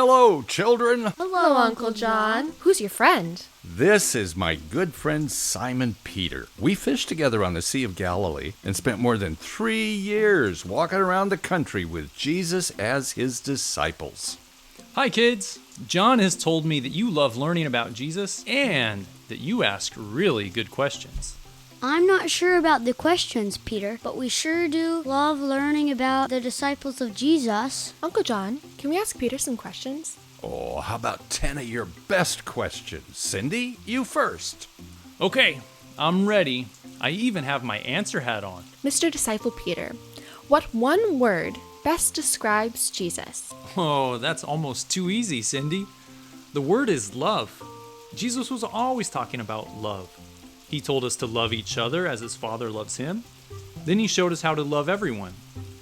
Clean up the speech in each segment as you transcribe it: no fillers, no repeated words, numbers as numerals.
Hello, children. Hello, Uncle John. Who's your friend? This is my good friend Simon Peter. We fished together on the Sea of Galilee and spent more than 3 years walking around the country with Jesus as his disciples. Hi, kids. John has told me that you love learning about Jesus and that you ask really good questions. I'm not sure about the questions, Peter, but we sure do love learning about the disciples of Jesus. Uncle John, can we ask Peter some questions? Oh, how about 10 of your best questions? Cindy, you first. Okay, I'm ready. I even have my answer hat on. Mr. Disciple Peter, what one word best describes Jesus? Oh, that's almost too easy, Cindy. The word is love. Jesus was always talking about love. He told us to love each other as his Father loves him. Then he showed us how to love everyone,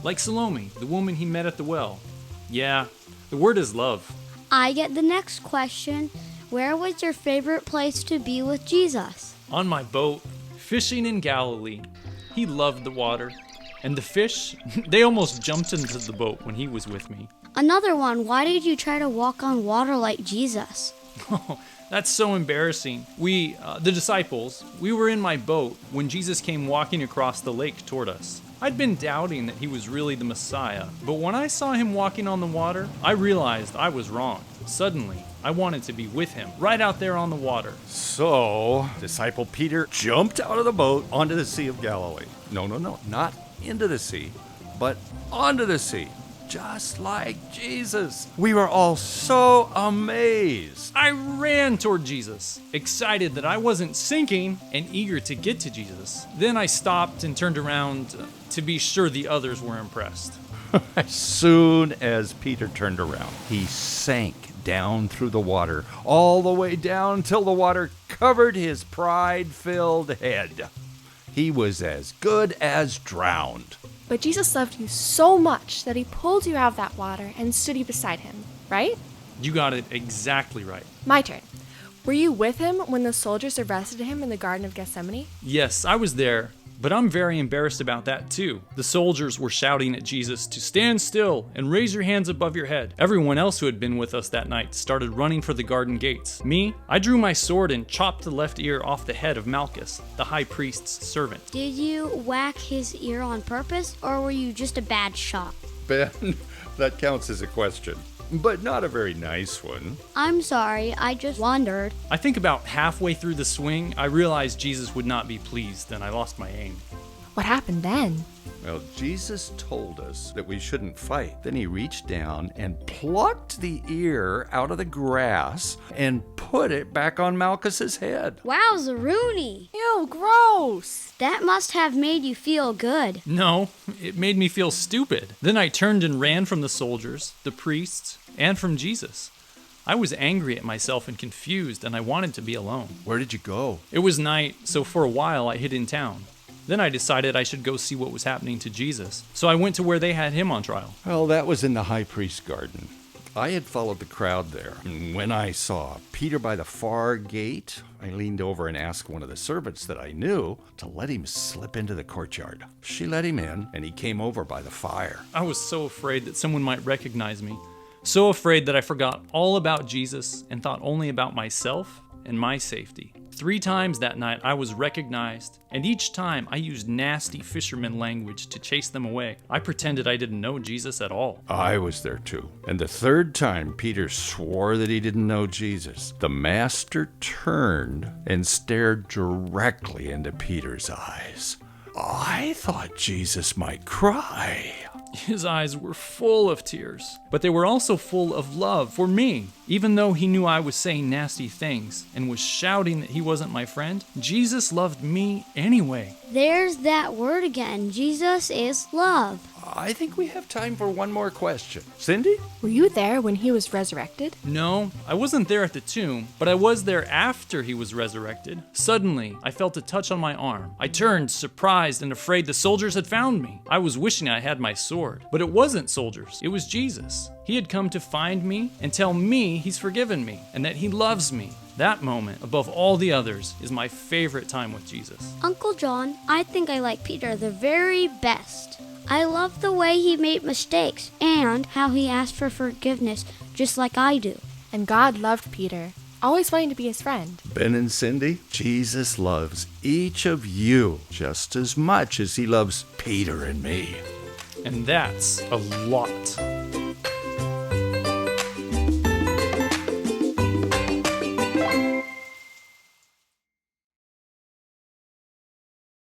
like Salome, the woman he met at the well. Yeah, the word is love. I get the next question. Where was your favorite place to be with Jesus? On my boat, fishing in Galilee. He loved the water. And the fish, they almost jumped into the boat when he was with me. Another one. Why did you try to walk on water like Jesus? Oh, that's so embarrassing. We, the disciples, we were in my boat when Jesus came walking across the lake toward us. I'd been doubting that he was really the Messiah, but when I saw him walking on the water, I realized I was wrong. Suddenly, I wanted to be with him, right out there on the water. So, Disciple Peter jumped out of the boat onto the Sea of Galilee. No, not into the sea, but onto the sea. Just like Jesus. We were all so amazed. I ran toward Jesus, excited that I wasn't sinking and eager to get to Jesus. Then I stopped and turned around to be sure the others were impressed. As soon as Peter turned around, he sank down through the water, all the way down till the water covered his pride-filled head. He was as good as drowned. But Jesus loved you so much that he pulled you out of that water and stood you beside him, right? You got it exactly right. My turn. Were you with him when the soldiers arrested him in the Garden of Gethsemane? Yes, I was there, but I'm very embarrassed about that too. The soldiers were shouting at Jesus to stand still and raise your hands above your head. Everyone else who had been with us that night started running for the garden gates. Me, I drew my sword and chopped the left ear off the head of Malchus, the high priest's servant. Did you whack his ear on purpose, or were you just a bad shot? Ben, that counts as a question, but not a very nice one. I'm sorry, I just wondered. I think about halfway through the swing, I realized Jesus would not be pleased and I lost my aim. What happened then? Well, Jesus told us that we shouldn't fight. Then he reached down and plucked the ear out of the grass and put it back on Malchus's head. Wowza, Rooney! Ew, gross! That must have made you feel good. No, it made me feel stupid. Then I turned and ran from the soldiers, the priests, and from Jesus. I was angry at myself and confused, and I wanted to be alone. Where did you go? It was night, so for a while I hid in town. Then I decided I should go see what was happening to Jesus. So I went to where they had him on trial. Well, that was in the high priest's garden. I had followed the crowd there. When I saw Peter by the far gate, I leaned over and asked one of the servants that I knew to let him slip into the courtyard. She let him in, and he came over by the fire. I was so afraid that someone might recognize me. So afraid that I forgot all about Jesus and thought only about myself and my safety. 3 times that night I was recognized, and each time I used nasty fisherman language to chase them away. I pretended I didn't know Jesus at all. I was there too. And the 3rd time Peter swore that he didn't know Jesus, the master turned and stared directly into Peter's eyes. I thought Jesus might cry. His eyes were full of tears, but they were also full of love for me. Even though he knew I was saying nasty things and was shouting that he wasn't my friend, Jesus loved me anyway. There's that word again. Jesus is love. I think we have time for one more question. Cindy? Were you there when he was resurrected? No, I wasn't there at the tomb, but I was there after he was resurrected. Suddenly, I felt a touch on my arm. I turned, surprised and afraid the soldiers had found me. I was wishing I had my sword, but it wasn't soldiers. It was Jesus. He had come to find me and tell me he's forgiven me and that he loves me. That moment, above all the others, is my favorite time with Jesus. Uncle John, I think I like Peter the very best. I love the way he made mistakes and how he asked for forgiveness just like I do. And God loved Peter, always wanting to be his friend. Ben and Cindy, Jesus loves each of you just as much as he loves Peter and me. And that's a lot.